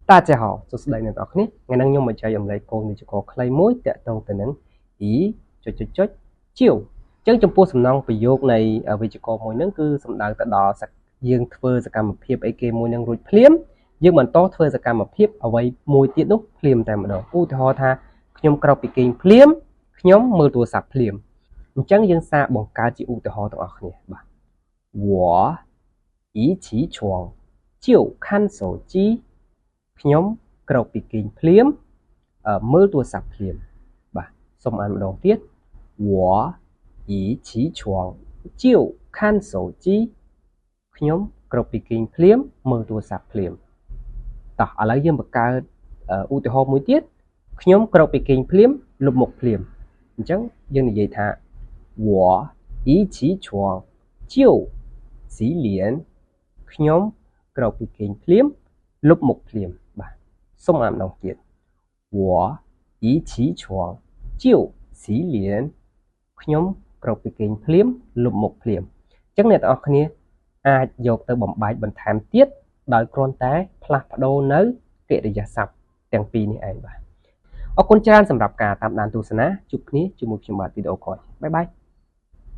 大家好សួស្តីអ្នកនរគ្នាថ្ងៃនេះខ្ញុំមកចែករំលែកគោលវិជ្ជាខ្លីមួយតាក់ទងទៅនឹងអ៊ីជាវអញ្ចឹងចំពោះសំណងប្រយោគនៃវិជ្ជាមួយហ្នឹងគឺសំដៅទៅដល់យើងធ្វើសកម្មភាពអីគេមួយនឹងរួចភ្លាមយើងបន្តធ្វើសកម្មភាពអ្វីមួយទៀតនោះភ្លាមតែម្ដងឧទាហរណ៍ថាខ្ញុំក្រោកពីគេងភ្លាមខ្ញុំមើលទូរស័ព្ទភ្លាមអញ្ចឹងយើងសាកបង្កើតជាឧទាហរណ៍ទាំងអស់គ្នាបាទ我一起床就看手机ខ្ញុំក្រោកពីគេងភ្លាមមើលទូរស័ព្ទភ្លាមបាទសូមអានម្ដងទៀត我一起床就看手机ខ្ញុំក្រោកពីគេងភ្លាមមើលទូរស័ព្ទភ្លាមតោះឥឡូវយើងបង្កើតឧទាហរណ៍មួយទៀតខ្ញុំក្រោកពីគេងភ្លាមលុបមុខភ្លាមអញ្ចឹងយើងនិយាយថា我一起床就洗脸ខ្ញុំក្រោកពីគេងភ្លាមលុបមុខភ្លាមបាទសូមអានម្ដងទៀត我一起床就洗脸ខ្ញុំក្រោកពីគេងភ្លាមលុបមុខភ្លាមអញ្ចឹងអ្នកទាំងអស់គ្នាអាចយកទៅបំបែកបន្ថែមទៀតដោយគ្រាន់តែផ្លាស់ប្ដូរនៅកិរិយាសព្ទទាំងពីរនេះឯងបាទអរគុណច្រើនសម្រាប់ការតាមដានទស្សនាជួបគ្នាជាមួយខ្ញុំបាទវីដេអូក្រោយបាយបាយ